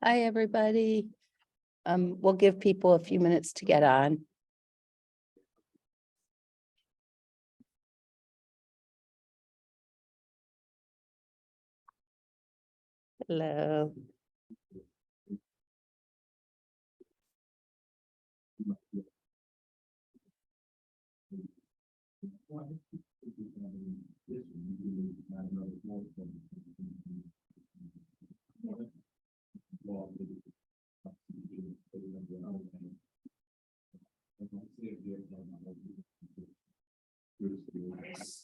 Hi, everybody. We'll give people a few minutes to get on. Hello.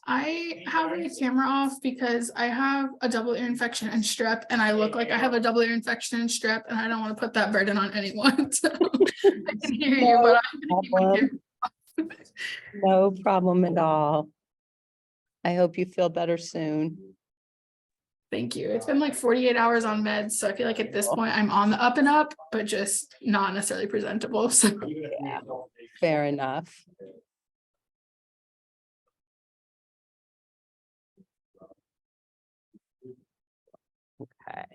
I have my camera off because I have a double ear infection and strep, and I look like I have a double ear infection and strep, and I don't want to put that burden on anyone. So I can hear you, but I'm gonna keep my camera off. No problem at all. I hope you feel better soon. Thank you. It's been like 48 hours on meds, so I feel like at this point I'm on the up and up, but just not necessarily presentable. So Yeah, fair enough. Okay.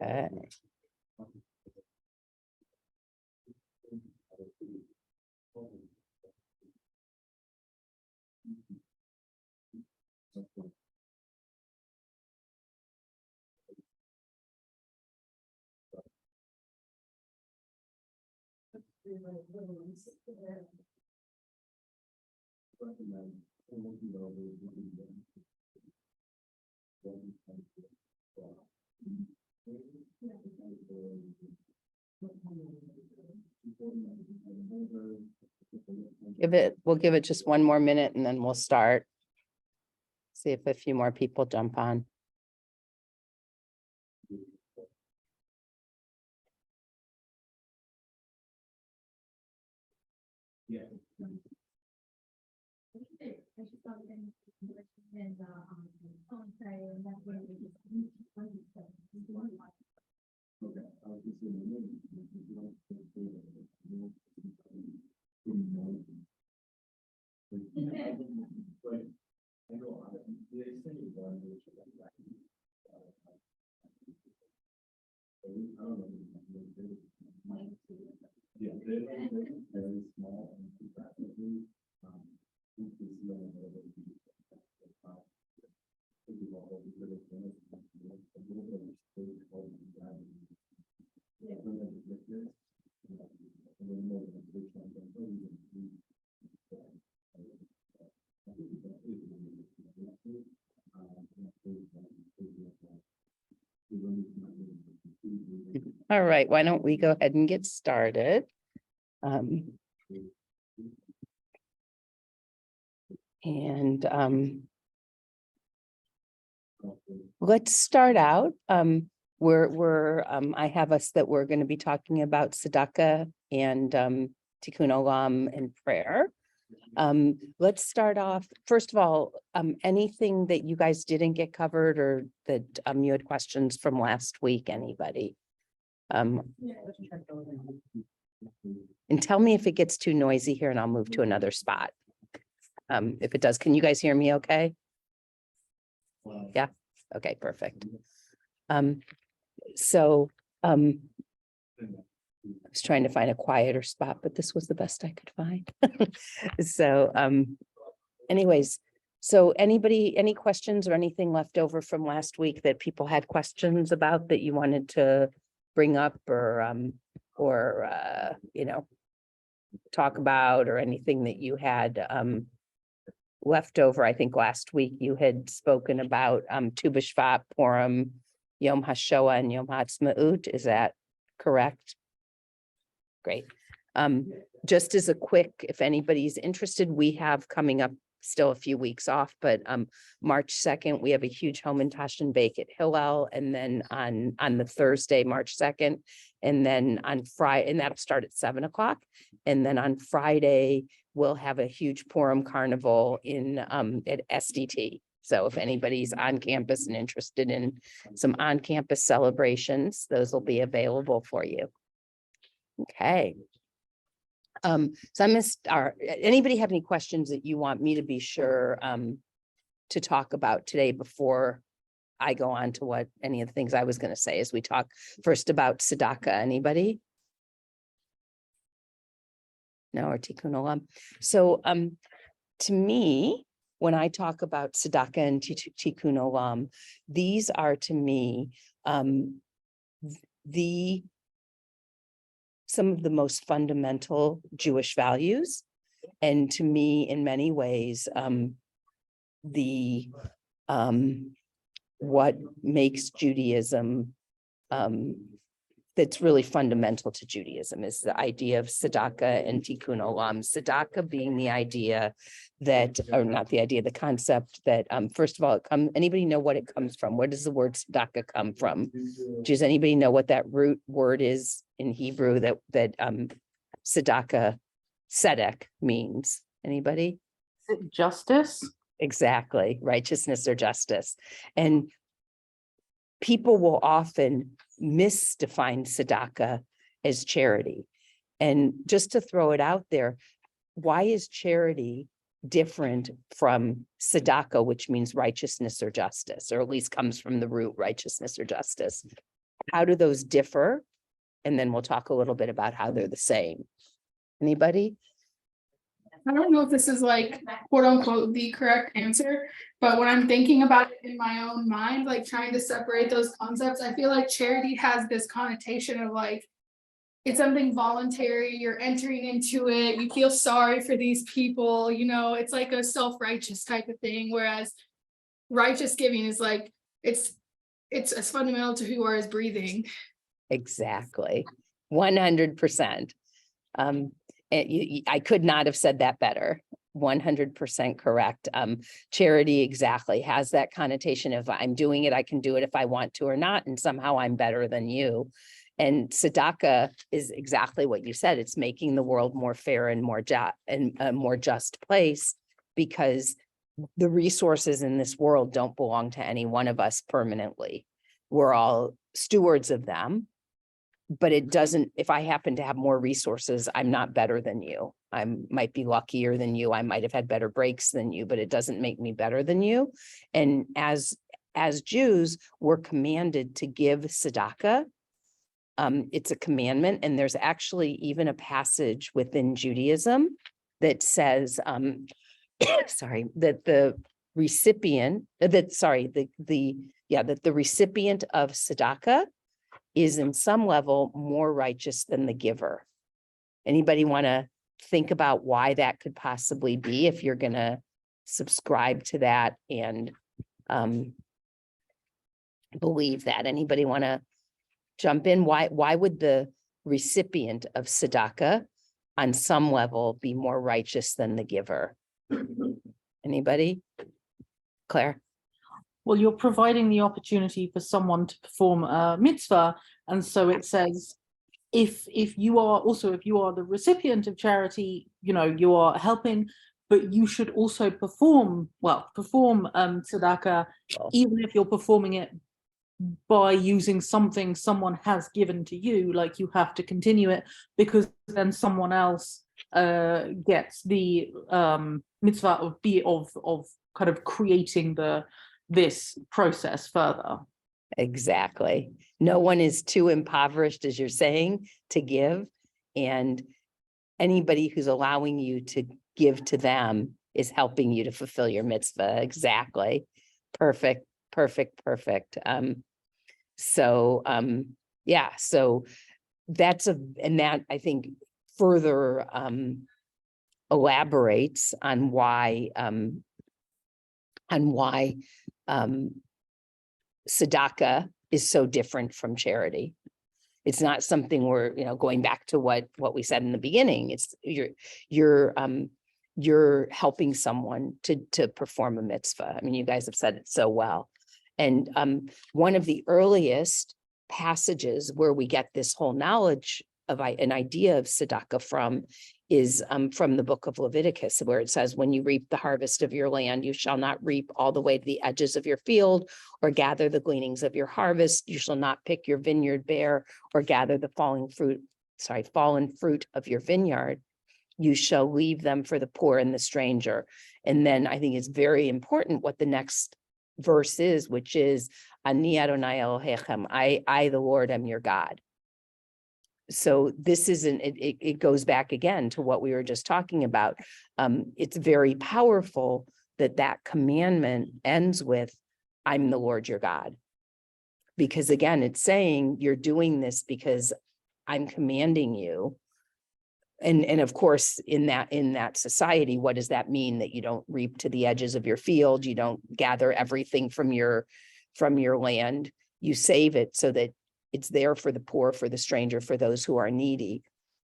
Okay. We'll give it just one more minute and then we'll start. See if a few more people jump on. All right, why don't we go ahead and get started? Let's start out. I have us that we're going to be talking about Sadaka and Tikkun Olam and prayer. Let's start off, first of all, anything that you guys didn't get covered or that you had questions from last week, anybody? And tell me if it gets too noisy here and I'll move to another spot. If it does, can you guys hear me okay? Yeah, okay, perfect. I was trying to find a quieter spot, but this was the best I could find. So anyways, so anybody, any questions or anything left over from last week that people had questions about that you wanted to bring up or you know, talk about, or anything that you had left over? I think last week you had spoken about Tu B'Shvat, Purim, Yom HaShoah, and Yom HaTzmaut. Is that correct? Great. Just as a quick, if anybody's interested, we have coming up still a few weeks off, but March 2nd, we have a huge home and tash and bake at Hillel. And then on the Thursday, March 2nd, and then on Friday, and that'll start at 7 o'clock. And then on Friday, we'll have a huge Purim carnival in at SDT. So if anybody's on campus and interested in some on-campus celebrations, those will be available for you. Okay. So I missed anybody have any questions that you want me to be sure to talk about today before I go on to what any of the things I was going to say as we talk first about Sadaka? Anybody? No, or Tikkun Olam. So to me, when I talk about Sadaka and Tikkun Olam, these are to me some of the most fundamental Jewish values. And to me, in many ways, what makes Judaism that's really fundamental to Judaism is the idea of Sadaka and Tikkun Olam. Sadaka being the idea that, or not the idea, the concept that, first of all, anybody know what it comes from? Where does the word Sadaka come from? Does anybody know what that root word is in Hebrew that Sadaka, Tzedek means? Anybody? Is it justice? Exactly, righteousness or justice. And people will often misdefine Sadaka as charity. And just to throw it out there, why is charity different from Sadaka, which means righteousness or justice, or at least comes from the root righteousness or justice? How do those differ? And then we'll talk a little bit about how they're the same. Anybody? I don't know if this is like quote unquote the correct answer, but when I'm thinking about it in my own mind, like trying to separate those concepts, I feel like charity has this connotation of like, it's something voluntary, you're entering into it, you feel sorry for these people, you know, it's like a self-righteous type of thing. Whereas righteous giving is like, it's as fundamental to who you are as breathing. Exactly. 100%. I could not have said that better. 100% correct. Charity exactly has that connotation of I'm doing it, I can do it if I want to or not, and somehow I'm better than you. And Sadaka is exactly what you said. It's making the world more fair and more a more just place, because the resources in this world don't belong to any one of us permanently. We're all stewards of them. But it doesn't, if I happen to have more resources, I'm not better than you. I might be luckier than you. I might have had better breaks than you, but it doesn't make me better than you. And as Jews, we're commanded to give Sadaka. It's a commandment. And there's actually even a passage within Judaism that says, that the recipient, that the recipient of Sadaka is in some level more righteous than the giver. Anybody want to think about why that could possibly be, if you're going to subscribe to that and believe that? Anybody want to jump in? Why would the recipient of Sadaka on some level be more righteous than the giver? Anybody? Claire? Well, you're providing the opportunity for someone to perform a mitzvah. And so it says, if you are the recipient of charity, you know, you are helping, but you should also perform tzedakah, even if you're performing it by using something someone has given to you, like you have to continue it, because then someone else gets the mitzvah of kind of creating this process further. Exactly. No one is too impoverished, as you're saying, to give. And anybody who's allowing you to give to them is helping you to fulfill your mitzvah. Exactly. Perfect. So that's and that I think further elaborates on why Sadaka is so different from charity. It's not something where, you know, going back to what we said in the beginning, it's you're you're helping someone to perform a mitzvah. I mean, you guys have said it so well. And one of the earliest passages where we get this whole knowledge of an idea of Sadaka from is from the book of Leviticus, where it says, when you reap the harvest of your land, you shall not reap all the way to the edges of your field or gather the gleanings of your harvest. You shall not pick your vineyard bare or gather the fallen fruit of your vineyard. You shall leave them for the poor and the stranger. And then I think it's very important what the next verse is, which is, Ani Adonai Elohechem, I, the Lord, am your God. So this isn't, it goes back again to what we were just talking about. It's very powerful that commandment ends with, I'm the Lord your God. Because again, it's saying you're doing this because I'm commanding you. And of course, in that society, what does that mean? That you don't reap to the edges of your field, you don't gather everything from your land, you save it so that it's there for the poor, for the stranger, for those who are needy.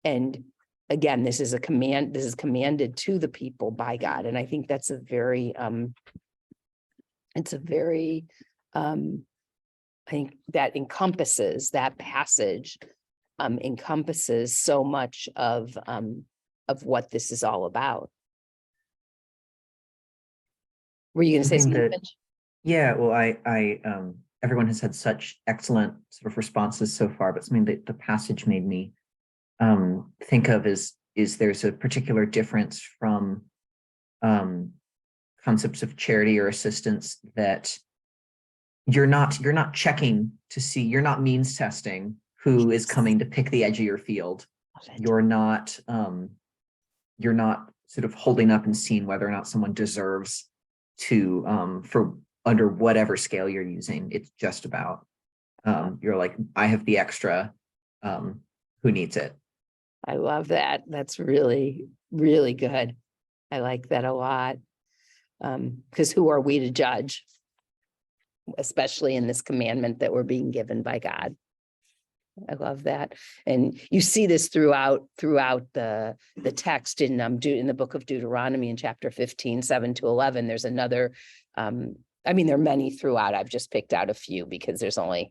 And again, this is a command, this is commanded to the people by God. And I think that's a very, I think that encompasses, that passage encompasses so much of what this is all about. Were you going to say something? Yeah, well, I everyone has had such excellent sort of responses so far, but something that the passage made me think of is there's a particular difference from concepts of charity or assistance, that you're not checking to see, you're not means testing who is coming to pick the edge of your field. You're not sort of holding up and seeing whether or not someone deserves to for under whatever scale you're using. It's just about you're like, I have the extra, who needs it? I love that. That's really, really good. I like that a lot. Because who are we to judge, especially in this commandment that we're being given by God? I love that. And you see this throughout the text in the book of Deuteronomy in chapter 15, 7-11. There's another, I mean, there are many throughout. I've just picked out a few because there's only,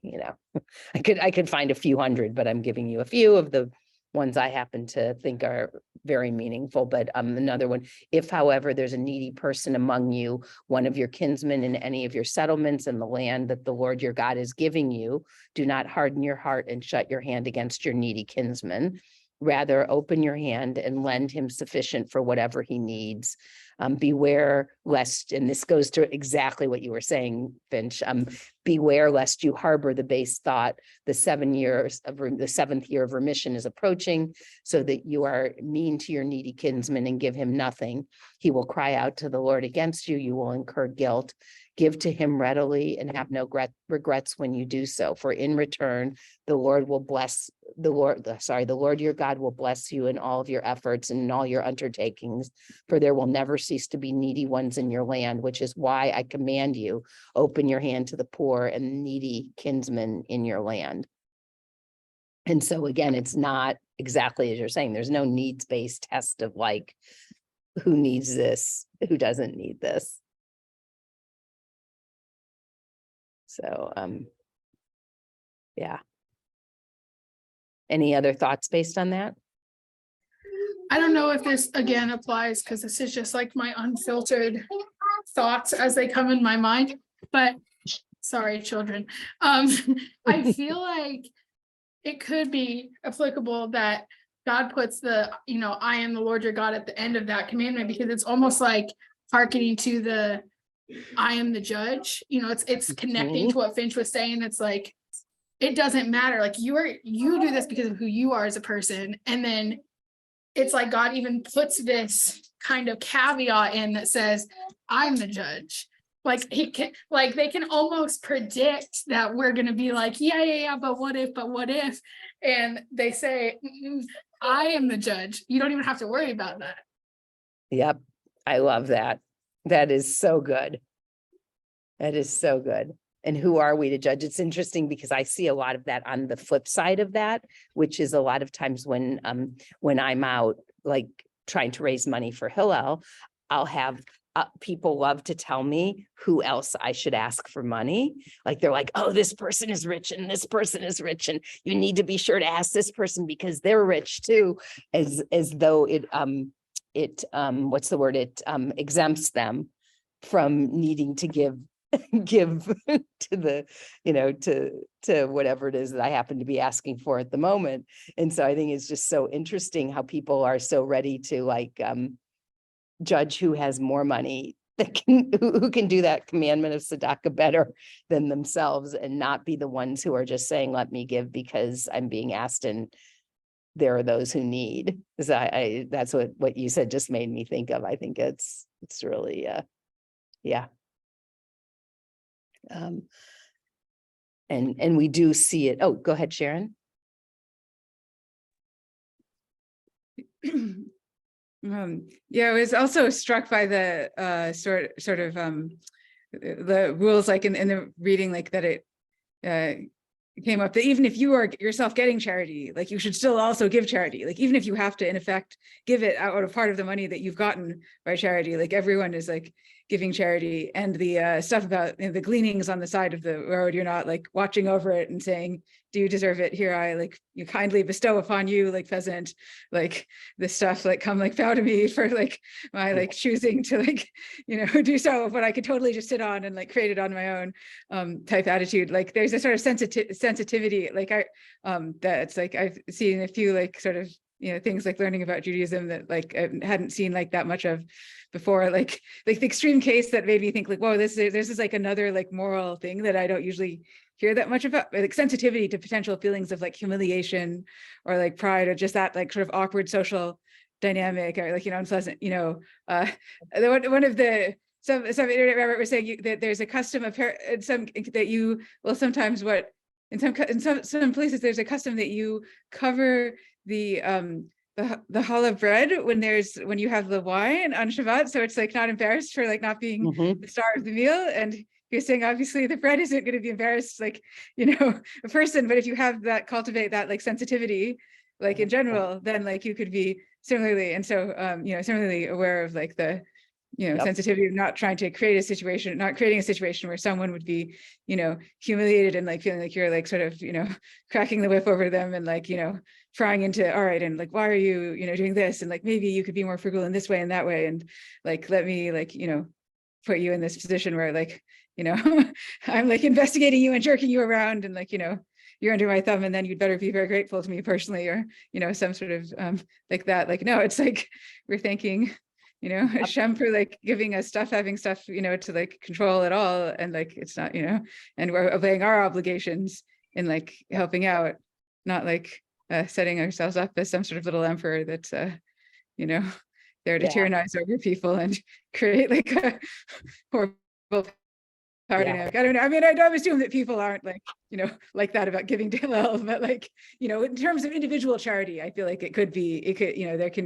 I could find a few hundred, but I'm giving you a few of the ones I happen to think are very meaningful. But another one, if, however, there's a needy person among you, one of your kinsmen in any of your settlements in the land that the Lord your God is giving you, do not harden your heart and shut your hand against your needy kinsman. Rather, open your hand and lend him sufficient for whatever he needs. Beware lest, and this goes to exactly what you were saying, Finch, beware lest you harbor the base thought, the 7 years of the 7th year of remission is approaching, so that you are mean to your needy kinsman and give him nothing. He will cry out to the Lord against you. You will incur guilt. Give to him readily and have no regrets when you do so. For in return, the Lord your God will bless you in all of your efforts and in all your undertakings, for there will never cease to be needy ones in your land, which is why I command you, open your hand to the poor and needy kinsmen in your land. And so again, it's not exactly as you're saying, there's no needs-based test of like, who needs this, who doesn't need this. So, yeah. Any other thoughts based on that? I don't know if this again applies, because this is just like my unfiltered thoughts as they come in my mind, but sorry, children. I feel like it could be applicable that God puts the, I am the Lord your God at the end of that commandment, because it's almost like hearkening to the I am the judge. It's connecting to what Finch was saying. It's like, it doesn't matter. Like you do this because of who you are as a person. And then it's like God even puts this kind of caveat in that says, I'm the judge. Like they can almost predict that we're going to be like, yeah, but what if, and they say, I am the judge. You don't even have to worry about that. Yep. I love that. That is so good. That is so good. And who are we to judge? It's interesting because I see a lot of that on the flip side of that, which is a lot of times when I'm out, like trying to raise money for Hillel, I'll have people love to tell me who else I should ask for money. Like they're like, oh, this person is rich and this person is rich, and you need to be sure to ask this person because they're rich too, as though it what's the word? It exempts them from needing to give to the, to whatever it is that I happen to be asking for at the moment. And so I think it's just so interesting how people are so ready to like judge who has more money that who can do that commandment of Sadaka better than themselves, and not be the ones who are just saying, let me give because I'm being asked and there are those who need. So that's what you said just made me think of. I think it's really, yeah. And we do see it. Oh, go ahead, Sharon. Yeah, I was also struck by the sort of the rules, like in the reading, like that it came up that even if you are yourself getting charity, like you should still also give charity. Like even if you have to, in effect, give it out of part of the money that you've gotten by charity, like everyone is like giving charity. And the stuff about the gleanings on the side of the road, you're not like watching over it and saying, do you deserve it? Here I like you kindly bestow upon you, like peasant, like this stuff, like come like bow to me for like my like choosing to like, do so, but I could totally just sit on and like create it on my own type attitude. Like there's a sort of sensitivity, like that's like I've seen a few like sort of things like learning about Judaism that like I hadn't seen like that much of before, like the extreme case that made me think like, whoa, this is like another like moral thing that I don't usually hear that much about, like sensitivity to potential feelings of like humiliation or like pride, or just that like sort of awkward social dynamic, or like unpleasant, one of the some internet rabbit was saying that there's a custom of some that you will sometimes in some places there's a custom that you cover the challah bread when you have the wine on Shabbat, so it's like not embarrassed for like not being the star of the meal. And you're saying obviously the bread isn't going to be embarrassed, like a person, but if you have that, cultivate that like sensitivity, like in general, then like you could be similarly, and so similarly aware of like the sensitivity of not trying to create a situation, not creating a situation where someone would be, humiliated and like feeling like you're like sort of, cracking the whip over them and like, prying into, all right, and like, why are you, doing this? And like, maybe you could be more frugal in this way and that way. And like, let me like, put you in this position where like, I'm like investigating you and jerking you around and like, you're under my thumb, and then you'd better be very grateful to me personally, or, some sort of like that. Like, no, it's like, we're thanking Hashem for like giving us stuff, having stuff, to like control it all. And like, it's not, and we're obeying our obligations in like helping out, not like setting ourselves up as some sort of little emperor that's, there to tyrannize over people and create like a horrible power dynamic. I don't know. I mean, I don't assume that people aren't like, like that about giving to Hillel, but like, in terms of individual charity, I feel like there can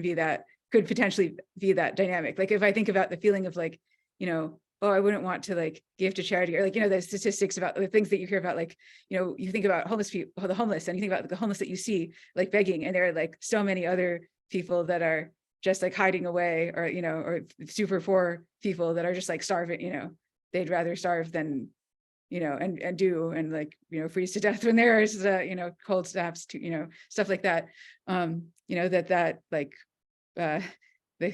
be that, could potentially be that dynamic. Like if I think about the feeling of like, oh, I wouldn't want to like give to charity, or like, the statistics about the things that you hear about, like, you think about homeless people, the homeless, and you think about the homeless that you see like begging, and there are like so many other people that are just like hiding away, or, or super poor people that are just like starving, they'd rather starve than, and do, and like, freeze to death when there's, cold snaps to, stuff like that. That like, the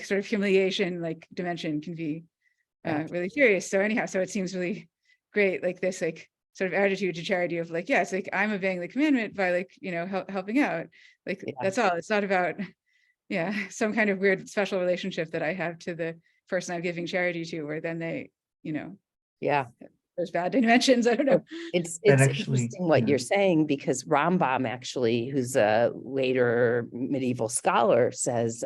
sort of humiliation like dimension can be really serious. So anyhow, so it seems really great, like this like sort of attitude to charity of like, yeah, it's like I'm obeying the commandment by like, helping out. Like that's all. It's not about some kind of weird special relationship that I have to the person I'm giving charity to, where then they, there's bad dimensions. I don't know. It's actually, interesting what you're saying, because Rambam actually, who's a later medieval scholar, says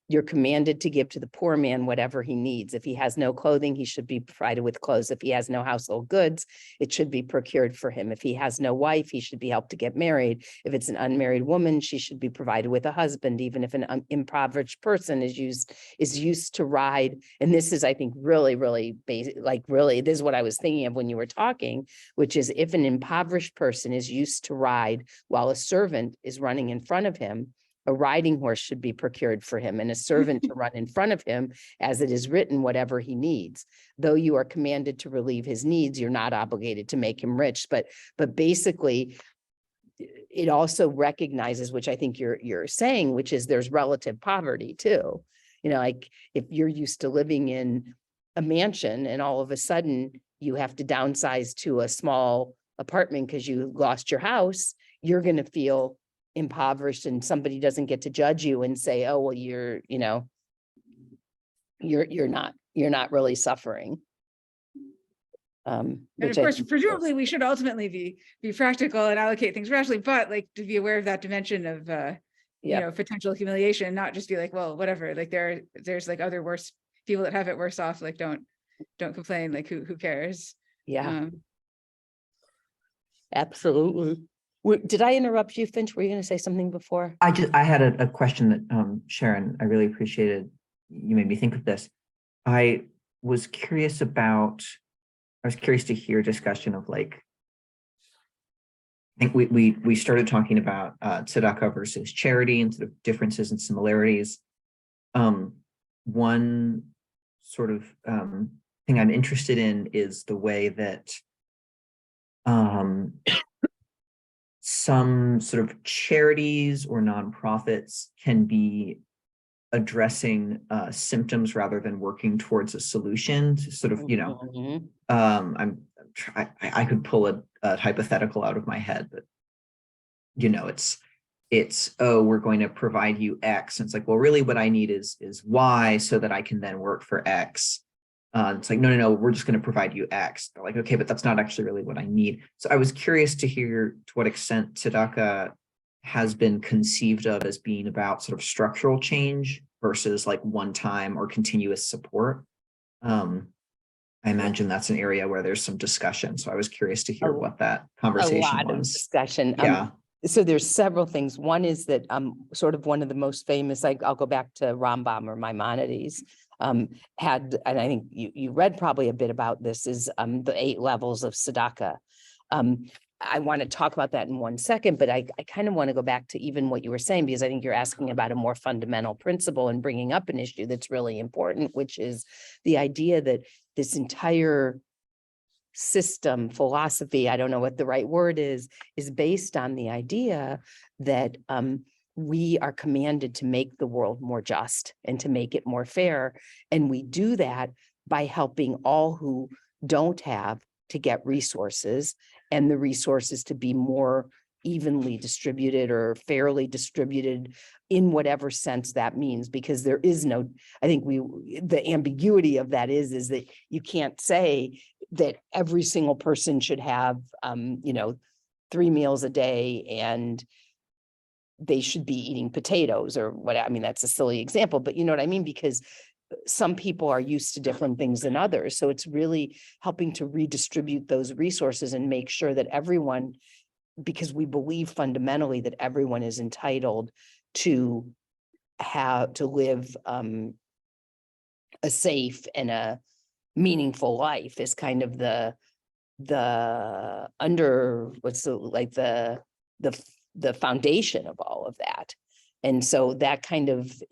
you're commanded to give to the poor man whatever he needs. If he has no clothing, he should be provided with clothes. If he has no household goods, it should be procured for him. If he has no wife, he should be helped to get married. If it's an unmarried woman, she should be provided with a husband, even if an impoverished person is used to ride. And this is, I think, really, really basic, like really, this is what I was thinking of when you were talking, which is if an impoverished person is used to ride while a servant is running in front of him, A riding horse should be procured for him, and a servant to run in front of him, as it is written, whatever he needs. Though you are commanded to relieve his needs, you're not obligated to make him rich. But basically, it also recognizes, which I think you're saying, which is there's relative poverty too. You know, like if you're used to living in a mansion and all of a sudden you have to downsize to a small apartment because you lost your house, you're going to feel impoverished, and somebody doesn't get to judge you and say, oh, well, you're not really suffering. And Which of I course, think presumably we should ultimately be practical and allocate things rationally, but like to be aware of that dimension of potential humiliation, not just be like, well, whatever, like there's like other worse people that have it worse off, like don't complain, like who cares? Yeah, absolutely. Did I interrupt you, Finch? Were you going to say something before? I had a question that Sharon, I really appreciated. You made me think of this. I was curious to hear discussion of, like, I think we started talking about Sadaka versus charity and sort of differences and similarities. One sort of thing I'm interested in is the way that some sort of charities or nonprofits can be addressing symptoms rather than working towards a solution to sort of, Mhm. I could pull a hypothetical out of my head, but it's oh, we're going to provide you X, and it's like, well, really what I need is Y so that I can then work for X. It's like, no, we're just going to provide you X. They're like, okay, but that's not actually really what I need. So I was curious to hear to what extent Tadaka has been conceived of as being about sort of structural change versus like one-time or continuous support. I imagine that's an area where there's some discussion. So I was curious to hear what that conversation A lot of was. discussion. Yeah. So there's several things. One is that sort of one of the most famous, like I'll go back to Rambam or Maimonides, had, and I think you read probably a bit about this, is the 8 levels of Sadaka. I want to talk about that in 1 second, but I kind of want to go back to even what you were saying, because I think you're asking about a more fundamental principle and bringing up an issue that's really important, which is the idea that this entire system, philosophy, I don't know what the right word is based on the idea that we are commanded to make the world more just and to make it more fair. And we do that by helping all who don't have to get resources, and the resources to be more evenly distributed or fairly distributed in whatever sense that means, because there is no, I think the ambiguity of that is that you can't say that every single person should have 3 meals a day and they should be eating potatoes or what. I mean, that's a silly example, but you know what I mean? Because some people are used to different things than others. So it's really helping to redistribute those resources and make sure that everyone, because we believe fundamentally that everyone is entitled to live a safe and a meaningful life, is kind of the foundation of all of that. And so that kind of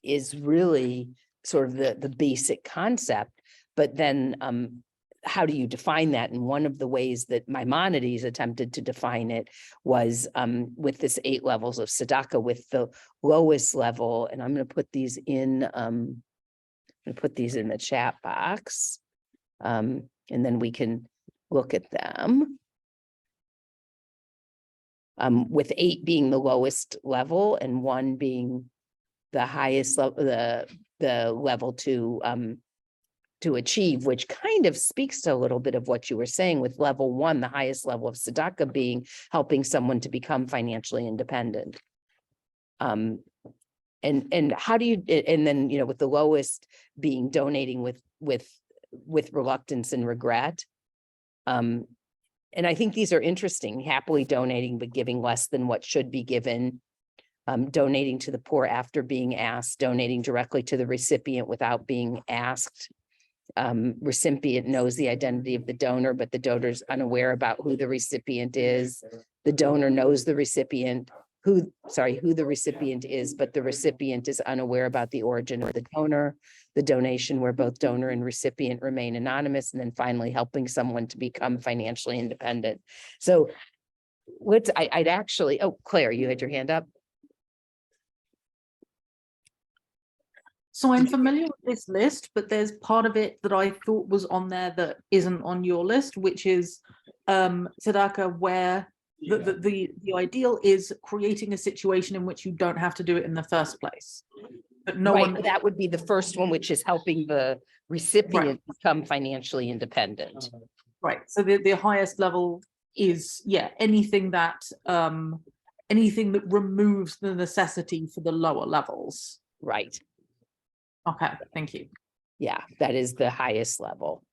is really sort of the basic concept. But then how do you define that? And one of the ways that Maimonides attempted to define it was with this 8 levels of Sadaka, with the lowest level. And I'm going to put these in, the chat box, and then we can look at them. With 8 being the lowest level and 1 being the highest level, the level to achieve, which kind of speaks to a little bit of what you were saying with level 1, the highest level of Sadaka being helping someone to become financially independent. And how do you, and then, with the lowest being donating with reluctance and regret. And I think these are interesting: happily donating, but giving less than what should be given. Donating to the poor after being asked, donating directly to the recipient without being asked. Recipient knows the identity of the donor, but the donor's unaware about who the recipient is. The donor knows the recipient, who the recipient is, but the recipient is unaware about the origin of the donor, the donation where both donor and recipient remain anonymous, and then finally helping someone to become financially independent. So I'd actually, oh, Claire, you had your hand up. So I'm familiar with this list, but there's part of it that I thought was on there that isn't on your list, which is Sadaka, where the ideal is creating a situation in which you don't have to do it in the first place. But no Right, one, that would be the first one, which is helping the recipient become financially independent. right. So the highest level is, yeah, anything that removes the necessity for the lower levels. Right. Okay, thank you. Yeah, that is the highest level.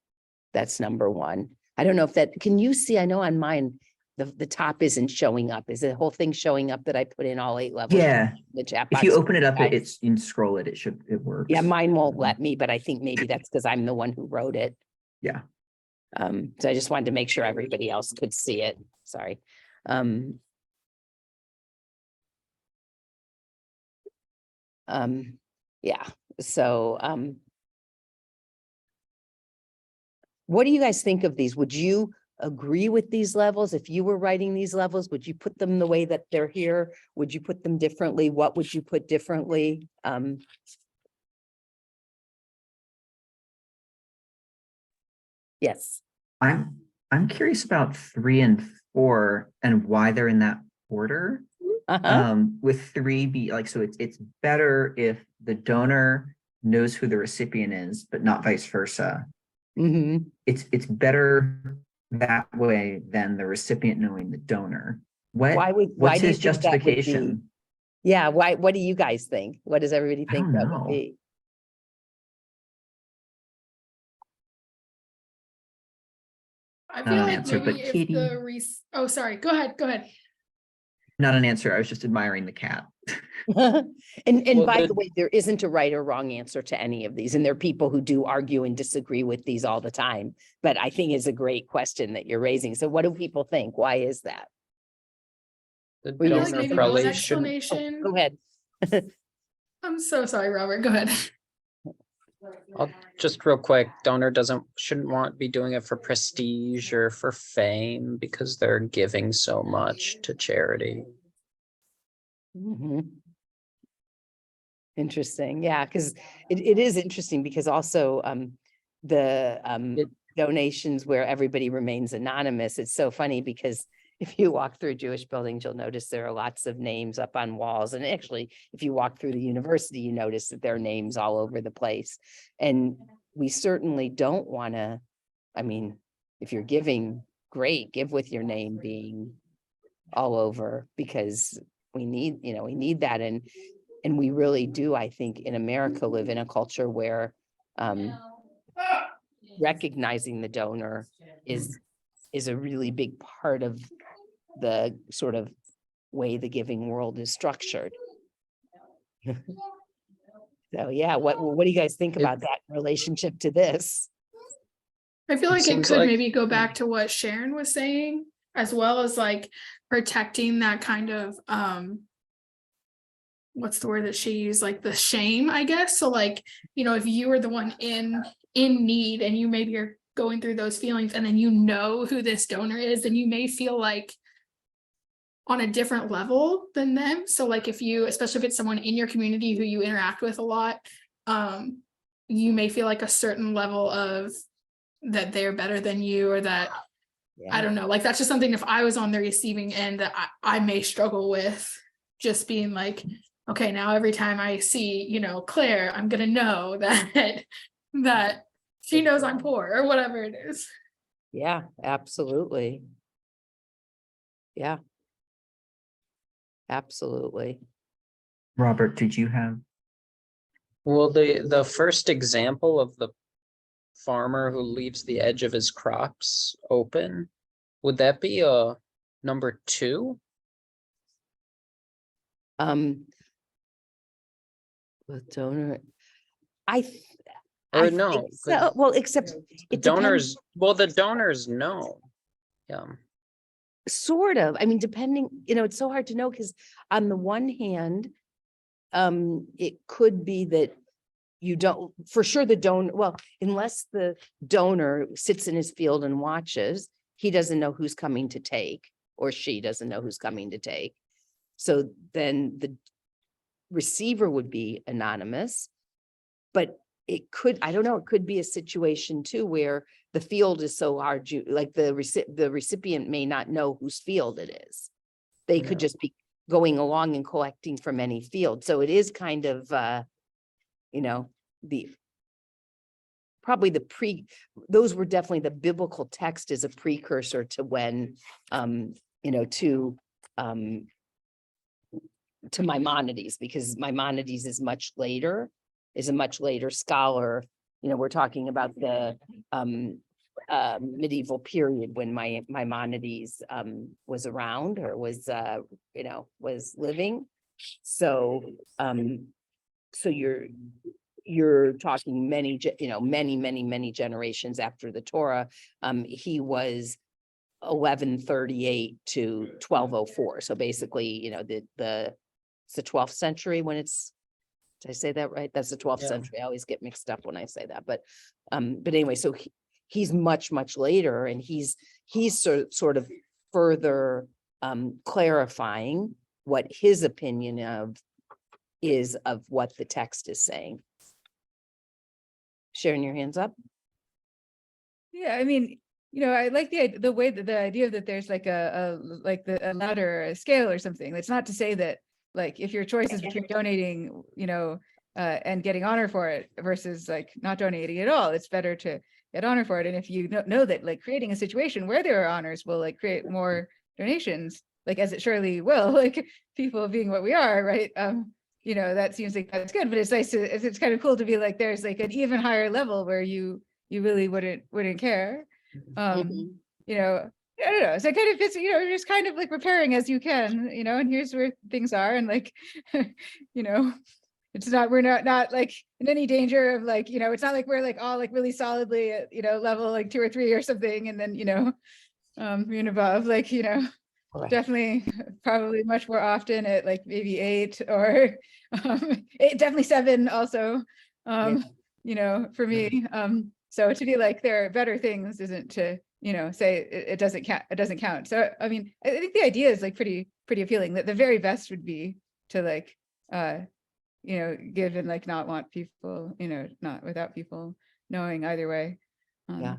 That's number one. I don't know if that, can you see, I know on mine, the top isn't showing up. Is the whole thing showing up that I put in all 8 levels? Yeah. The chat If box? you open it up, Okay. it's you can scroll it. It works. Yeah, mine won't let me, but I think maybe that's because I'm the one who wrote it. Yeah. So I just wanted to make sure everybody else could see it. Sorry. Yeah, so what do you guys think of these? Would you agree with these levels? If you were writing these levels, would you put them the way that they're here? Would you put them differently? What would you put differently? Yes. I'm curious about 3 and 4 and why they're in that order. With 3 be like, so it's better if the donor knows who the recipient is, but not vice versa. It's better that way than the recipient knowing the donor. Why do What's you his think that would be? justification? Yeah, what do you guys think? What does everybody I think don't that know. would be? I Not feel an like answer, maybe but if Katie- the oh, sorry, go ahead. Not an answer. I was just admiring the cat. And Well, by the way, there isn't a right or wrong answer to any of these. And there are people who do argue and disagree with these all the time. But I think it's a great question that you're raising. So what do people think? Why is that? The Well, I yes, feel like donor maybe probably one shouldn't. explanation. Go ahead. I'm so sorry, Robert. Go ahead. Just real quick, donor shouldn't want be doing it for prestige or for fame because they're giving so much to charity. Interesting. Yeah, because it is interesting because also the donations where everybody remains anonymous. It's so funny because if you walk through Jewish buildings, you'll notice there are lots of names up on walls. And actually, if you walk through the university, you notice that there are names all over the place. And we certainly don't want to, I mean, if you're giving, great, give with your name being all over, because we need that. And we really do, I think, in America, live in a culture where recognizing the donor is a really big part of the sort of way the giving world is structured. So yeah, what do you guys think about that in relationship to this? I feel like it seems could like- maybe go back to what Sharon was saying, as well as like protecting that kind of what's the word that she used, like the shame, I guess. So like, if you were the one in need and you maybe are going through those feelings and then you know who this donor is, then you may feel like on a different level than them. So like especially if it's someone in your community who you interact with a lot, you may feel like a certain level of that they're better than you, or that, I don't know, like that's just something, if I was on the receiving end, that I may struggle with, just being like, okay, now every time I see, Claire, I'm going to know that she knows I'm poor or whatever it is. Yeah, absolutely. Yeah. Absolutely. Robert, did you have? Well, the first example of the farmer who leaves the edge of his crops open, would that be a number 2? The donor, Or I no, think so. Well, except the it depends. donors know. Yeah. Sort of, I mean, depending, it's so hard to know, because on the one hand, it could be that you don't, for sure, the donor, well, unless the donor sits in his field and watches, he doesn't know who's coming to take, or she doesn't know who's coming to take. So then the receiver would be anonymous, but it could, I don't know, it could be a situation too, where the field is so hard, like the recipient may not know whose field it is. They could just be going along and collecting from any field. So it is kind of, those were definitely, the biblical text is a precursor to when, to Maimonides, because Maimonides is a much later scholar. We're talking about the medieval period when Maimonides was around, or was living. So you're talking many generations after the Torah. He was 1138 to 1204. So basically, it's the 12th century when it's, did I say that right? That's the 12th century. I always get mixed up when I say that, but anyway, so he's much later, and he's sort of further clarifying what his opinion is of what the text is saying. Sharon, your hands up. Yeah, I mean, I like the way that the idea that there's like a ladder, or a scale or something. It's not to say that, like, if your choice is between donating, and getting honor for it versus like not donating at all, it's better to get honor for it. And if you know that, like, creating a situation where there are honors will like create more donations, like, as it surely will, like, people being what we are, right? That seems like that's good, but it's nice to, it's kind of cool to be like, there's like an even higher level where you really wouldn't care. I don't know. So it kind of fits, just kind of like preparing as you can, and here's where things are. And like, it's not, we're not like in any danger of like, it's not like we're like all like really solidly at, level like 2 or 3 or something. And then, being above, like, Right. definitely probably much more often at like maybe 8 or 8, definitely 7 also, for me. So to be like, there are better things isn't to, say it doesn't count. So, I mean, I think the idea is like pretty appealing, that the very best would be to like, give and like not want people, not without people knowing either way. Yeah.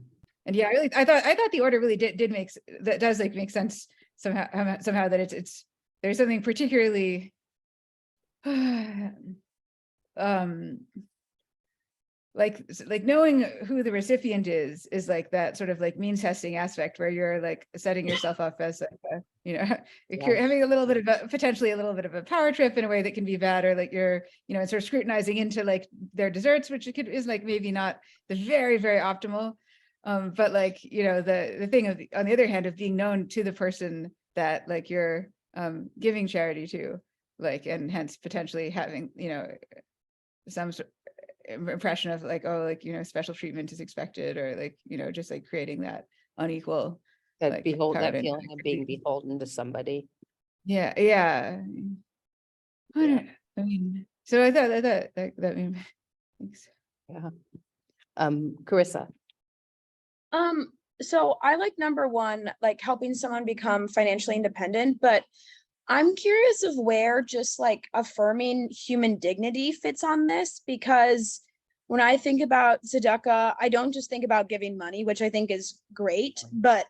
And yeah, I thought the order really did make sense somehow, that it's there's something particularly like knowing who the recipient is like that sort of like means testing aspect, where you're like setting yourself up as you're having a little bit of potentially a little bit of a power trip in a way that can be bad, or like you're sort of scrutinizing into like their desserts, which is like maybe not the very optimal, but like the thing of on the other hand of being known to the person that like you're giving charity to, like, and hence potentially having some sort impression of like, oh, like, special treatment is expected, or like, just like creating that unequal, That like, that feeling of being beholden to somebody. yeah. I don't know. I mean, so I thought that made thanks. Yeah. Carissa. So I like number 1, like helping someone become financially independent, but I'm curious of where just like affirming human dignity fits on this, because when I think about Sadaka, I don't just think about giving money, which I think is great, but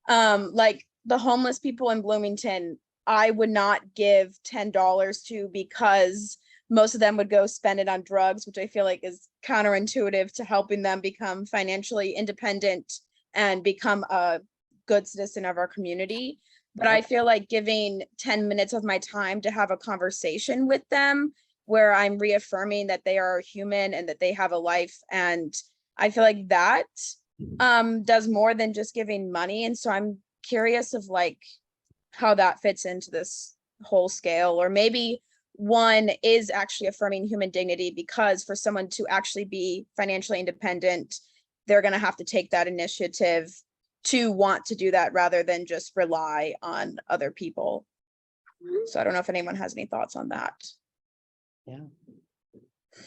like the homeless people in Bloomington, I would not give $10 to, because most of them would go spend it on drugs, which I feel like is counterintuitive to helping them become financially independent and become a good citizen of our community. But I feel like giving 10 minutes of my time to have a conversation with them where I'm reaffirming that they are human and that they have a life. And I feel like that does more than just giving money. And so I'm curious of like how that fits into this whole scale, or maybe one is actually affirming human dignity, because for someone to actually be financially independent, they're going to have to take that initiative to want to do that rather than just rely on other people. So I don't know if anyone has any thoughts on that. Yeah. What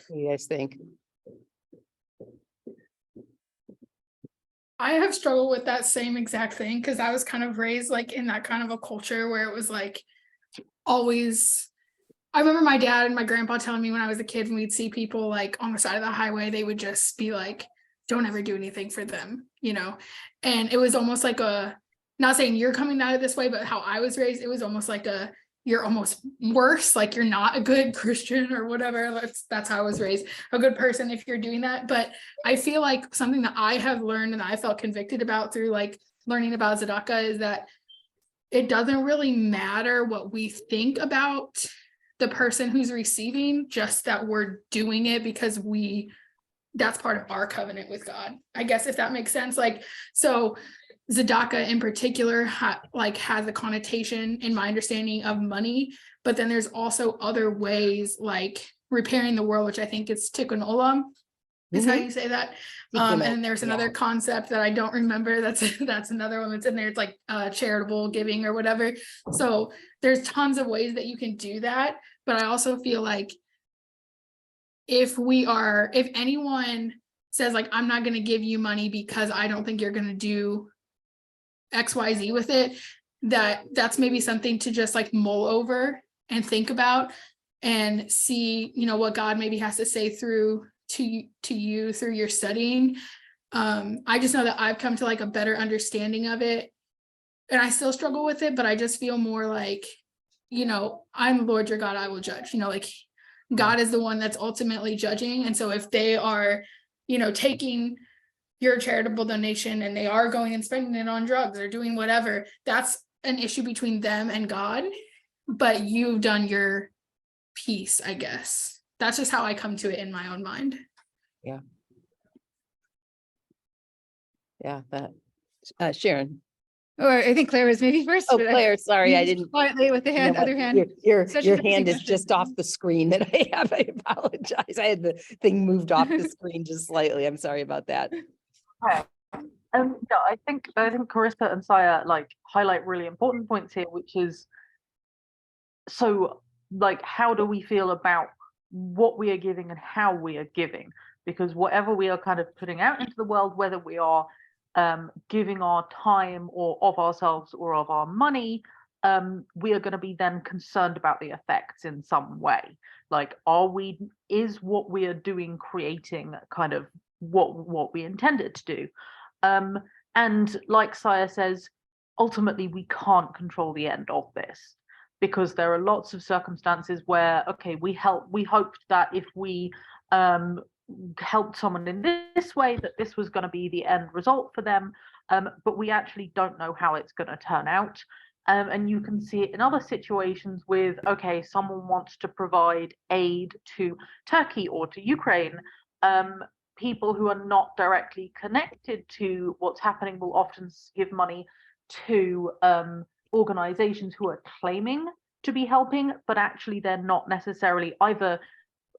do you guys think? I have struggled with that same exact thing because I was kind of raised like in that kind of a culture where it was like always. I remember my dad and my grandpa telling me when I was a kid, when we'd see people like on the side of the highway, they would just be like, don't ever do anything for them, you know? And it was almost like not saying you're coming at it this way, but how I was raised, it was almost like you're almost worse, like you're not a good Christian or whatever. That's how I was raised, a good person if you're doing that. But I feel like something that I have learned and I felt convicted about through like learning about Sadaka is that it doesn't really matter what we think about the person who's receiving, just that we're doing it because that's part of our covenant with God, I guess, if that makes sense. Like, so Sadaka in particular has a connotation in my understanding of money, but then there's also other ways like repairing the world, which I think is tikkun olam is how you say that. And there's another concept that I don't remember. That's another one that's in there. It's like charitable giving or whatever. So there's tons of ways that you can do that. But I also feel like if anyone says like, I'm not going to give you money because I don't think you're going to do XYZ with it, that's maybe something to just like mull over and think about and see, what God maybe has to say through to you through your studying. I just know that I've come to like a better understanding of it, and I still struggle with it, but I just feel more like, I'm Lord your God, I will judge, like God is the one that's ultimately judging. And so if they are, taking your charitable donation and they are going and spending it on drugs or doing whatever, that's an issue between them and God, but you've done your piece, I guess. That's just how I come to it in my own mind. Yeah. That Sharon. Or I think Claire was maybe first. Oh, but Claire, sorry, you I just didn't. quietly with the you know hand, what, other hand. Your Such your an interesting hand is question. just off the screen that I have. I apologize. I had the thing moved off the screen just slightly. I'm sorry about that. Yeah, I think Carissa and Saya like highlight really important points here, which is, so like, how do we feel about what we are giving and how we are giving? Because whatever we are kind of putting out into the world, whether we are giving our time or of ourselves or of our money, we are going to be then concerned about the effects in some way. Like, is what we are doing creating kind of what we intended to do? And like Saya says, ultimately we can't control the end of this, because there are lots of circumstances where, okay, we hoped that if we helped someone in this way, that this was going to be the end result for them, but we actually don't know how it's going to turn out. And you can see it in other situations with, okay, someone wants to provide aid to Turkey or to Ukraine. People who are not directly connected to what's happening will often give money to organizations who are claiming to be helping, but actually they're not necessarily either.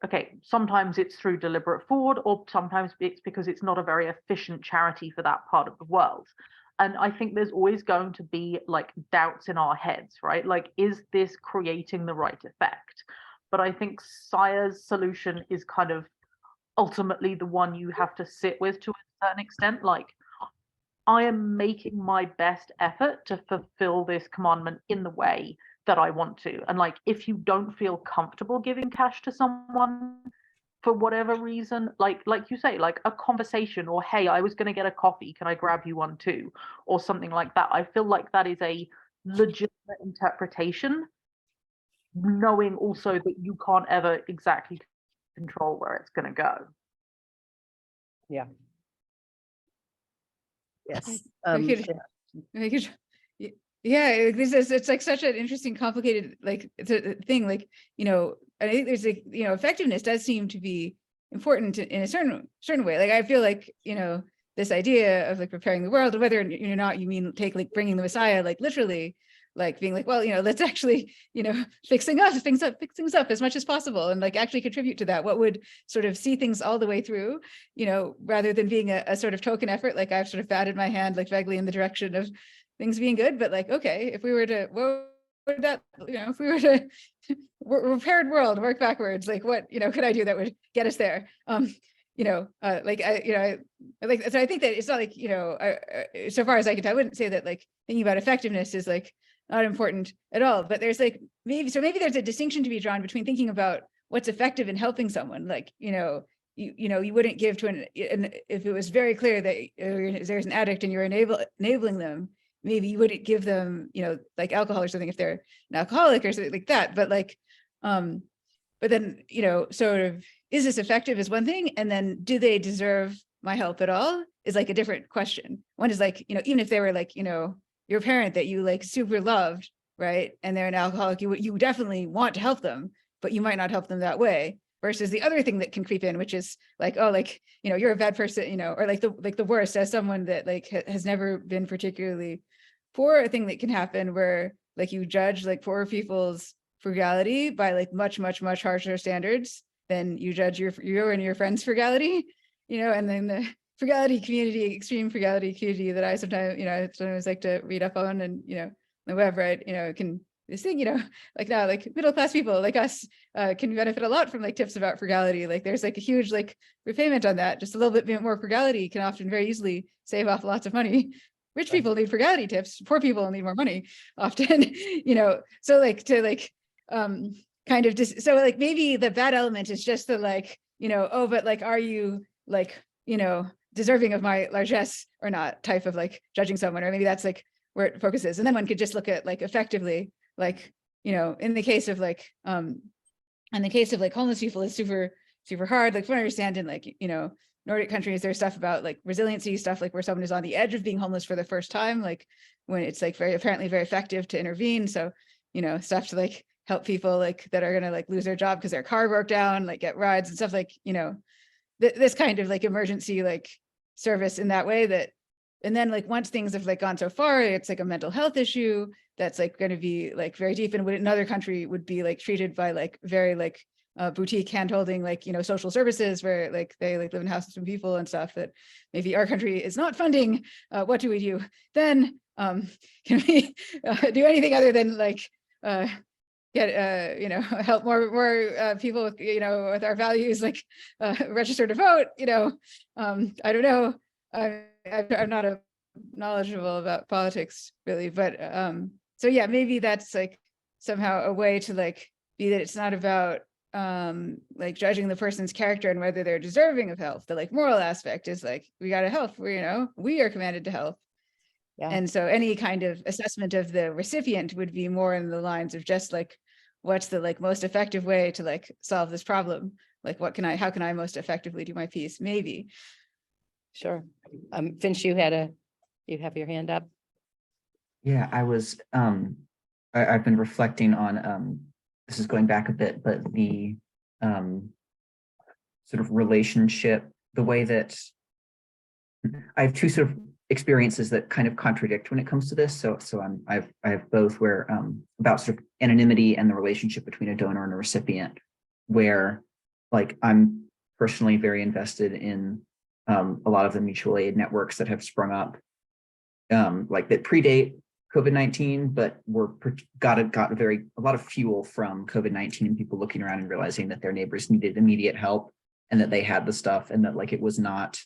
Okay, sometimes it's through deliberate fraud, or sometimes it's because it's not a very efficient charity for that part of the world. And I think there's always going to be like doubts in our heads, right? Like, is this creating the right effect? But I think Saya's solution is kind of ultimately the one you have to sit with to a certain extent. Like, I am making my best effort to fulfill this commandment in the way that I want to. And like, if you don't feel comfortable giving cash to someone for whatever reason, like you say, like a conversation, or hey, I was going to get a coffee, can I grab you one too, or something like that, I feel like that is a legitimate interpretation, knowing also that you can't ever exactly control where it's going to go. Yeah. Yes. Yeah, it's like such an interesting, complicated, like, it's a thing, like, I think there's like, effectiveness does seem to be important in a certain way. Like, I feel like, this idea of like preparing the world, whether or not you mean take like bringing the Messiah, like literally, like being like, well, let's actually, fix things up as much as possible and like actually contribute to that. What would sort of see things all the way through, rather than being a sort of token effort, like I've sort of batted my hand like vaguely in the direction of things being good, but like, okay, if we were to, what would that, if we were to repaired world, work backwards, like what, could I do that would get us there? Like I like, so I think that it's not like, so far as I can tell, I wouldn't say that like thinking about effectiveness is like not important at all, but there's like, maybe there's a distinction to be drawn between thinking about what's effective in helping someone. Like, you wouldn't give to if it was very clear that there's an addict and you're enabling them, maybe you wouldn't give them, like alcohol or something if they're an alcoholic or something like that. But like, but then, sort of, is this effective is one thing. And then do they deserve my help at all is like a different question. One is like, even if they were like, your parent that you like super loved, right? And they're an alcoholic, you definitely want to help them, but you might not help them that way. Versus the other thing that can creep in, which is like, oh, like, you're a bad person, or like the worst, as someone that like has never been particularly poor, a thing that can happen where like you judge like poor people's frugality by like much harsher standards than you judge your and your friends' frugality, and then the frugality community, extreme frugality community that I sometimes like to read up on, and the web, right, can this thing, like now, like middle class people like us can benefit a lot from like tips about frugality. Like there's like a huge like repayment on that. Just a little bit more frugality can often very easily save off lots of money. Rich people need frugality tips. Poor people need more money often, so like to like kind of just, so like maybe the bad element is just the like, oh, but like, are you like, deserving of my largesse or not type of like judging someone, or maybe that's like where it focuses. And then one could just look at like effectively, like, in the case of like homeless people is super hard. Like from what I understand in like, Nordic countries, there's stuff about like resiliency stuff, like where someone is on the edge of being homeless for the first time, like when it's like apparently very effective to intervene. So, stuff to like help people like that are going to like lose their job because their car broke down, like get rides and stuff, like, this kind of like emergency like service in that way. That, and then like once things have like gone so far, it's like a mental health issue that's like going to be like very deep, and would another country would be like treated by like very like boutique hand holding, like, social services where like they like live in houses with people and stuff that maybe our country is not funding. What do we do then? Can we do anything other than like get help more people with with our values, like register to vote? I don't know. I'm not knowledgeable about politics really, but so yeah, maybe that's like somehow a way to like be that it's not about like judging the person's character and whether they're deserving of help. The like moral aspect is like, we got to help, we are commanded to help. Yeah. And so any kind of assessment of the recipient would be more in the lines of just like, what's the like most effective way to like solve this problem? Like, how can I most effectively do my piece? Maybe. Sure. Finch, you have your hand up. Yeah, I was, I've been reflecting on, this is going back a bit, but the sort of relationship, the way that I have two sort of experiences that kind of contradict when it comes to this. So I have both where about sort of anonymity and the relationship between a donor and a recipient, where like I'm personally very invested in a lot of the mutual aid networks that have sprung up, like that predate COVID-19, but got a lot of fuel from COVID-19 and people looking around and realizing that their neighbors needed immediate help and that they had the stuff, and that like it was not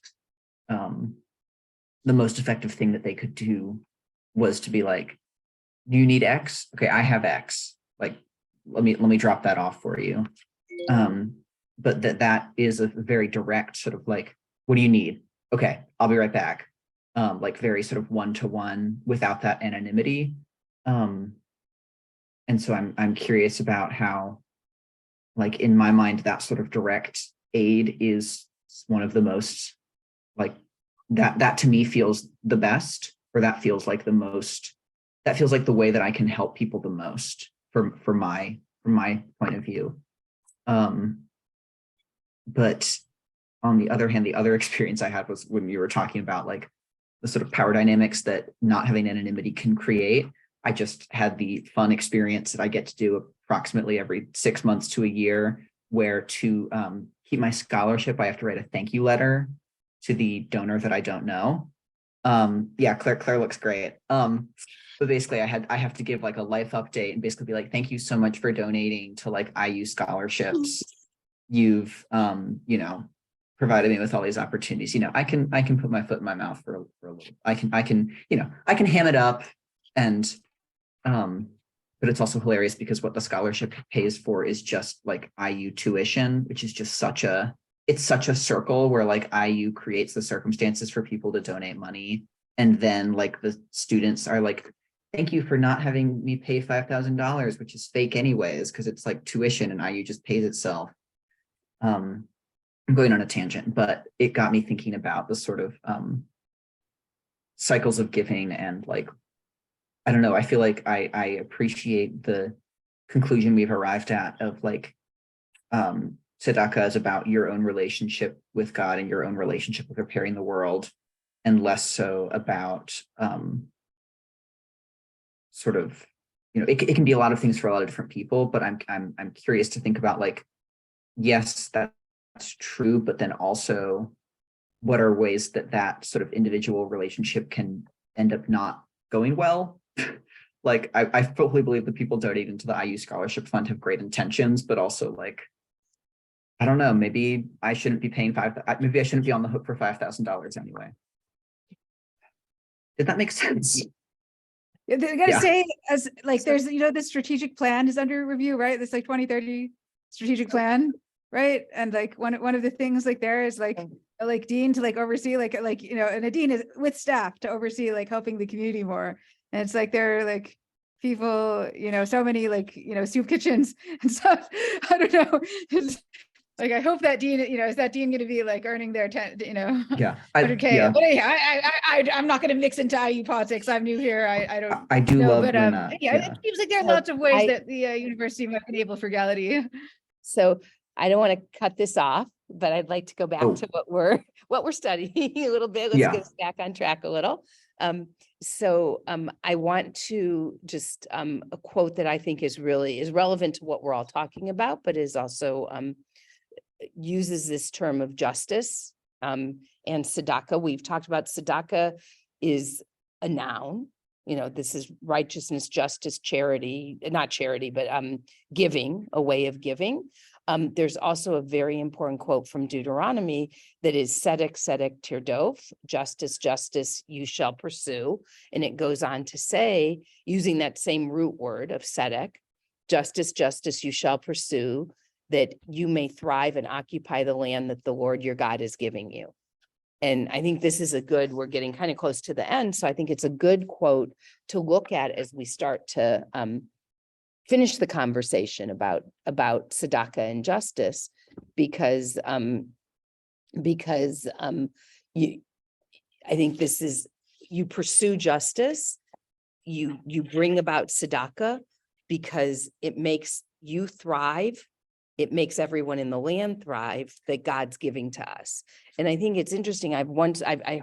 the most effective thing that they could do was to be like, do you need X? Okay, I have X. Like, let me drop that off for you. But that is a very direct sort of like, what do you need? Okay, I'll be right back. Like very sort of one-to-one without that anonymity. And so I'm curious about how, like in my mind, that sort of direct aid is one of the most like that to me feels the best, or that feels like the most, that feels like the way that I can help people the most from my point of view. But on the other hand, the other experience I had was when you were talking about like the sort of power dynamics that not having anonymity can create. I just had the fun experience that I get to do approximately every 6 months to a year, where to keep my scholarship, I have to write a thank you letter to the donor that I don't know. Yeah, Claire looks great. But basically I have to give like a life update and basically be like, thank you so much for donating to like IU scholarships. You've provided me with all these opportunities. I can put my foot in my mouth for a little. I can ham it up, and but it's also hilarious because what the scholarship pays for is just like IU tuition, which is just such a circle where like IU creates the circumstances for people to donate money. And then like the students are like, thank you for not having me pay $5,000, which is fake anyways, because it's like tuition and IU just pays itself. I'm going on a tangent, but it got me thinking about the sort of cycles of giving, and like, I don't know, I feel like I appreciate the conclusion we've arrived at of like, Sadaka is about your own relationship with God and your own relationship with repairing the world, and less so about sort of, it can be a lot of things for a lot of different people, but I'm curious to think about like, yes, that's true, but then also what are ways that sort of individual relationship can end up not going well. Like I fully believe the people donating to the IU Scholarship Fund have great intentions, but also like, I don't know, maybe I shouldn't be paying maybe I shouldn't be on the hook for $5,000 anyway. Did that make sense? Yeah, they gotta Yeah. say, as like, there's, the strategic plan is under review, right? This like 2030 strategic plan, right? And like one of the things like there is like Dean to like oversee and a Dean is with staff to oversee like helping the community more. And it's like there are like people, so many like, soup kitchens and stuff. I don't know. It's, like, I hope that Dean, is that Dean going to be like earning their 100K? Yeah. But yeah, I'm not going to mix into IU politics. I'm new here. I don't I do know, love but when, it seems like there are So lots of ways I- that the university might enable frugality. So I don't want to cut this off, but I'd like to go back to what we're studying a little bit. Let's Yeah. get us back on track a little. I want to just a quote that I think is relevant to what we're all talking about, but is also uses this term of justice and Sadaka. We've talked about Sadaka is a noun. This is righteousness, justice, charity, not charity, but giving, a way of giving. There's also a very important quote from Deuteronomy that is Sedek, Sedek, Tirdof, justice, justice, you shall pursue. And it goes on to say, using that same root word of Sedek, justice, justice, you shall pursue, that you may thrive and occupy the land that the Lord your God is giving you. And I think this is we're getting kind of close to the end. So I think it's a good quote to look at as we start to finish the conversation about Sadaka and justice, because I think this is, you pursue justice, you bring about Sadaka because it makes you thrive. It makes everyone in the land thrive that God's giving to us. And I think it's interesting. I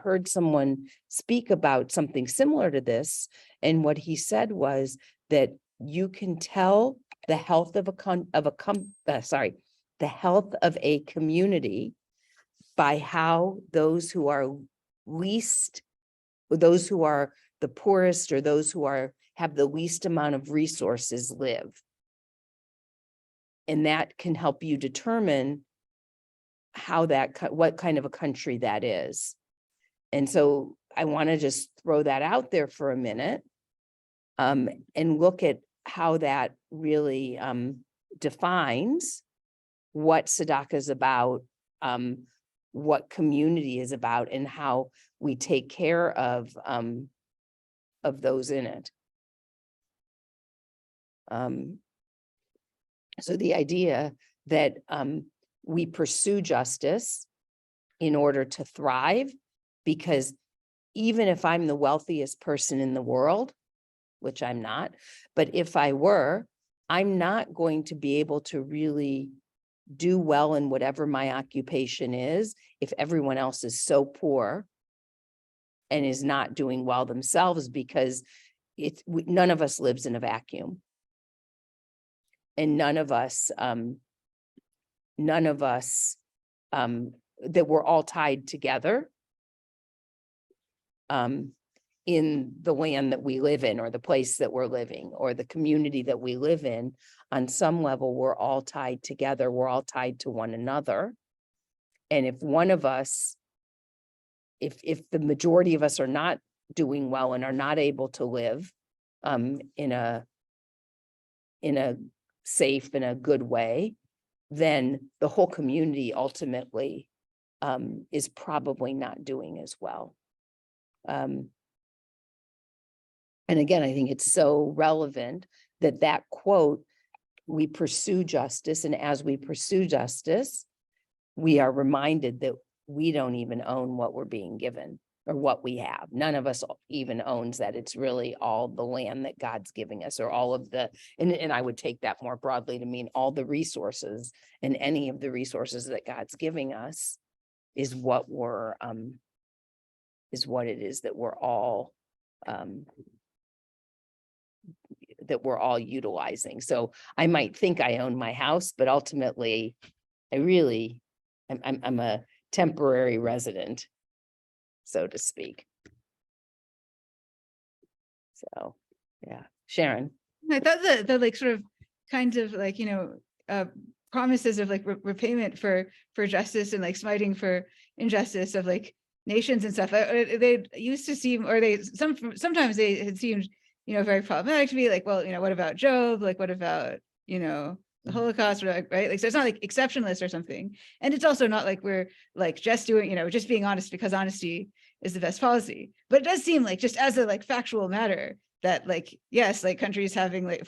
heard someone speak about something similar to this. And what he said was that you can tell the health of the health of a community by how those who are least, those who are the poorest, or those who have the least amount of resources live. And that can help you determine what kind of a country that is. And so I want to just throw that out there for a minute and look at how that really defines what Sadaka is about, what community is about, and how we take care of those in it. So the idea that we pursue justice in order to thrive, because even if I'm the wealthiest person in the world, which I'm not, but if I were, I'm not going to be able to really do well in whatever my occupation is if everyone else is so poor and is not doing well themselves, because none of us lives in a vacuum. And none of us, that we're all tied together in the land that we live in, or the place that we're living, or the community that we live in. On some level, we're all tied together. We're all tied to one another. And if one of us, if the majority of us are not doing well and are not able to live in a safe, in a good way, then the whole community ultimately is probably not doing as well. And again, I think it's so relevant that quote, we pursue justice, and as we pursue justice, we are reminded that we don't even own what we're being given or what we have. None of us even owns that. It's really all the land that God's giving us, or all of the, and I would take that more broadly to mean all the resources, and any of the resources that God's giving us is what it is that we're all utilizing. So I might think I own my house, but ultimately I'm a temporary resident, so to speak. So, yeah, Sharon. I thought the like sort of kind of like, promises of like repayment for justice and like smiting for injustice of like nations and stuff, they used to seem, or sometimes they had seemed, very problematic to me. Like, well, what about Job? Like, what about, the Holocaust, right? Like, so it's not like exceptionalist or something. And it's also not like we're like just doing, just being honest because honesty is the best policy. But it does seem like, just as a like factual matter, that like, yes, like countries having like,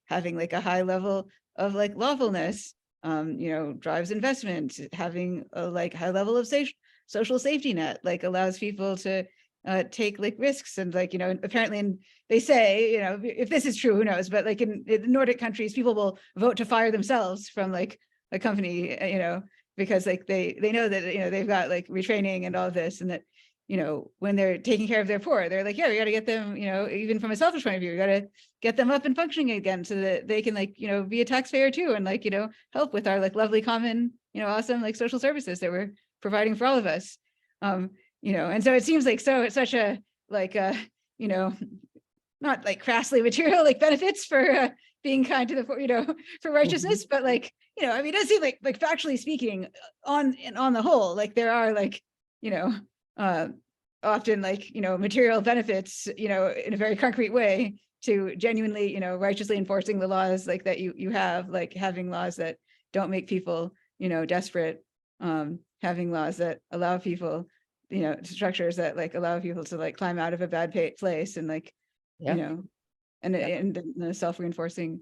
having like a high level of like lawfulness, drives investment, having a like high level of social safety net, like allows people to take like risks. And like, apparently, and they say, if this is true, who knows, but like in Nordic countries, people will vote to fire themselves from like a company, because like they know that, they've got like retraining and all of this, and that, when they're taking care of their poor, they're like, yeah, we got to get them, even from a selfish point of view, we got to get them up and functioning again so that they can like, be a taxpayer too, and like, help with our like lovely common, awesome like social services that we're providing for all of us. And so it seems like it's such a like not like crassly material like benefits for being kind to the poor, for righteousness, but like, I mean, it does seem like factually speaking, on the whole, like there are like, often like, material benefits, in a very concrete way to genuinely, righteously enforcing the laws like that you have, like having laws that don't make people, desperate, having laws that allow people, structures that like allow people to like climb out of a bad place and like, and in a self-reinforcing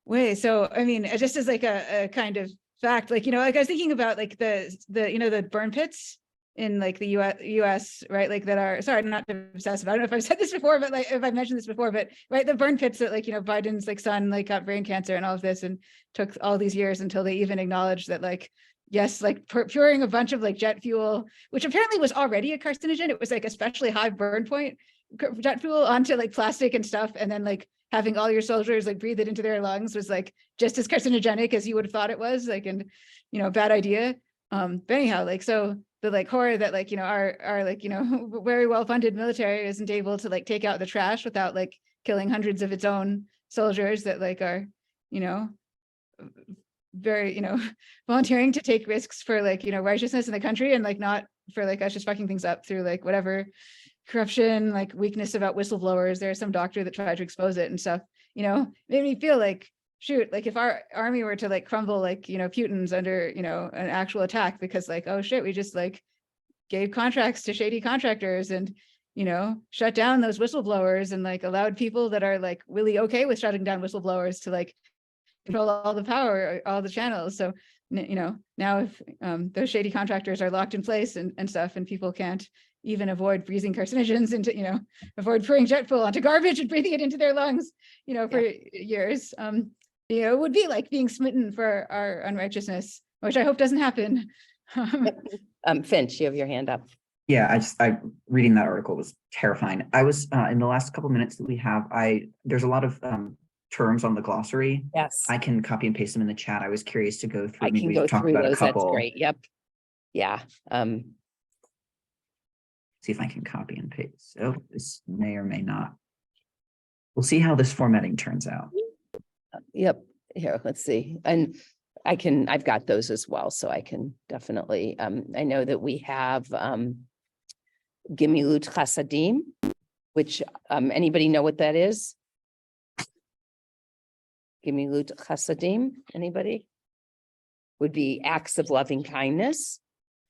way. So, I mean, just as like a kind of fact, like, like I was thinking about like the burn pits in like the US, right? Like that are, sorry, I'm not obsessive. I don't know if I've said this before, but like if I mentioned this before, but right, the burn pits that like, Biden's like son like got brain cancer and all of this, and took all these years until they even acknowledged that like, yes, like pouring a bunch of like jet fuel, which apparently was already a carcinogen. It was like especially high burn point jet fuel onto like plastic and stuff. And then like having all your soldiers like breathe it into their lungs was like just as carcinogenic as you would have thought it was, like, and, bad idea. But anyhow, like, so the like horror that like, our like, very well-funded military isn't able to like take out the trash without like killing hundreds of its own soldiers that like are, very, volunteering to take risks for like, righteousness in the country, and like not for like us just fucking things up through like whatever corruption, like weakness about whistleblowers. There's some doctor that tried to expose it and stuff, made me feel like, shoot, like if our army were to like crumble, like, Putin's under, an actual attack because like, oh shit, we just like gave contracts to shady contractors and, shut down those whistleblowers and like allowed people that are like really okay with shutting down whistleblowers to like control all the power, all the channels. So, now if those shady contractors are locked in place and stuff, and people can't even avoid breathing carcinogens into, avoid pouring jet fuel onto garbage and breathing it into their lungs, for years, it would be like being smitten for our unrighteousness, which I hope doesn't happen. Finch, you have your hand up. Yeah, I reading that article was terrifying. I was in the last couple minutes that we have, there's a lot of terms on the glossary. Yes, I can copy and paste them in the chat. I was curious to go through. I can Maybe go talk through about a those. That's couple. great. Yep. Yeah. See if I can copy and paste. Oh, this may or may not. We'll see how this formatting turns out. Yep. Here, let's see. And I've got those as well, so I can definitely, I know that we have, Gimilut Chasadim, which, anybody know what that is? Gimilut Chasadim, anybody? Would be acts of loving kindness.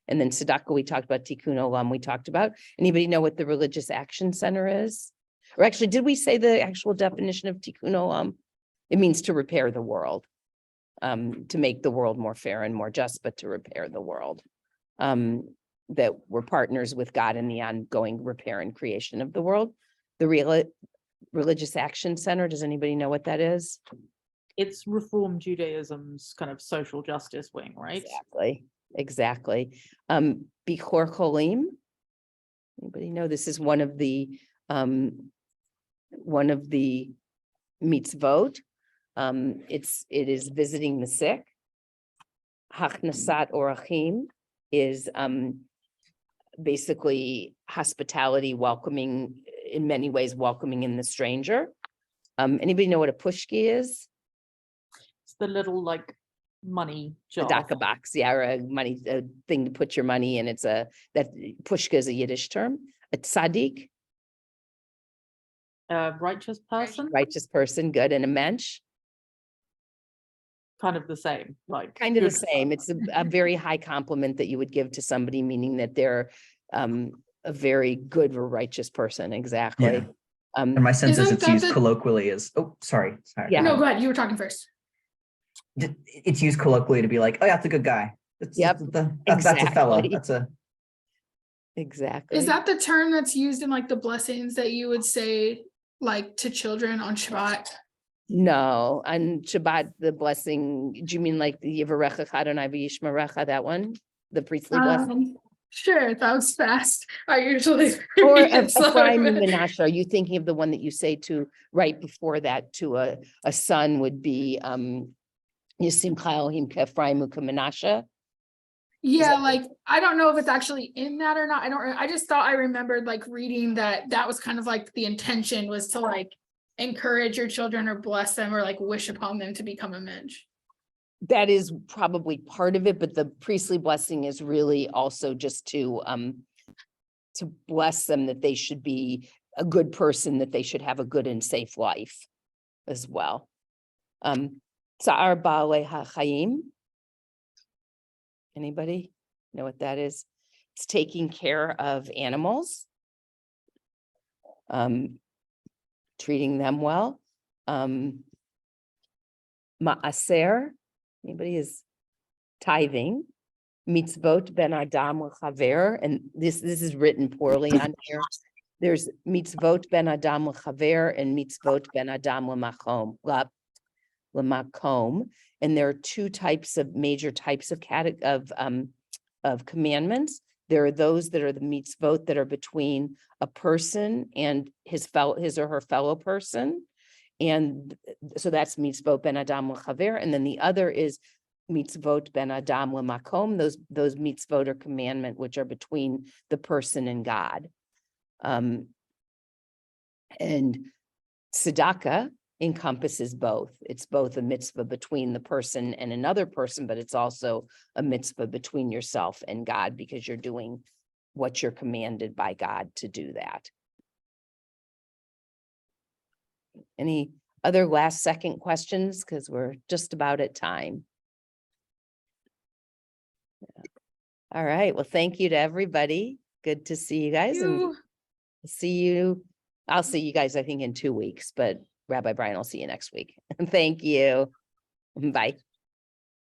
And then Sadaka, we talked about. Tikkun Olam, we talked about. Anybody know what the Religious Action Center is? Or actually, did we say the actual definition of Tikkun Olam? It means to repair the world, to make the world more fair and more just, but to repair the world. That we're partners with God in the ongoing repair and creation of the world. The Religious Action Center, does anybody know what that is? It's Reform Judaism's kind of social justice wing, right? Exactly. Bichor Cholim. Anybody know this is one of the mitzvot. It is visiting the sick. Hachnasat Orachim is basically hospitality, welcoming, in many ways, welcoming in the stranger. Anybody know what a pushki is? It's the little like money jar. Tadaka box, yeah, or a money thing to put your money in. That pushka is a Yiddish term. A tzaddik, Righteous person. righteous person, good, and a mensch, Kind of the same, like kind of the good. same. It's a very high compliment that you would give to somebody, meaning that they're a very good or righteous person. Exactly. Yeah. And my sense is Isn't it's that used the- colloquially as, oh, sorry. Yeah. No, go ahead. You were talking first. It's used colloquially to be like, oh, that's a good guy. Yep, That's a fella. exactly. That's a. Exactly. Is that the term that's used in like the blessings that you would say like to children on Shabbat? No, on Shabbat, the blessing, do you mean like the Yivarecha Adonai v'Yishmerecha, that one? The priestly blessing? Sure, that was fast. I usually Or read it, so- Ephraim and Menashe, are you thinking of the one that you say to, right before that, to a son would be, Yisim Chayohim K'Ephraim U'K'Menashe? Yeah, like I don't know if it's actually in that or not. I just thought I remembered like reading that was kind of like the intention was to like encourage your children or bless them or like wish upon them to become a mensch. That is probably part of it, but the priestly blessing is really also just to bless them, that they should be a good person, that they should have a good and safe life as well. Tsa'ar Ba'alei HaChaim. Anybody know what that is? It's taking care of animals, treating them well. Ma'aser, anybody is tithing. Mitzvot ben Adam l'chaver, and this is written poorly on here. There's mitzvot ben Adam l'chaver and mitzvot ben Adam l'makom. And there are two major types of commandments. There are those that are the mitzvot that are between a person and his or her fellow person. And so that's mitzvot ben Adam l'chaver. And then the other is mitzvot ben Adam l'makom. Those mitzvot are commandment, which are between the person and God. And Sadaka encompasses both. It's both a mitzvah between the person and another person, but it's also a mitzvah between yourself and God, because you're doing what you're commanded by God to do that. Any other last second questions? Because we're just about at time. All right. Well, thank you to everybody. Good to see you guys. And I'll see you guys, I think, in 2 weeks, but Rabbi Brian will see you next week. Thank you. Bye.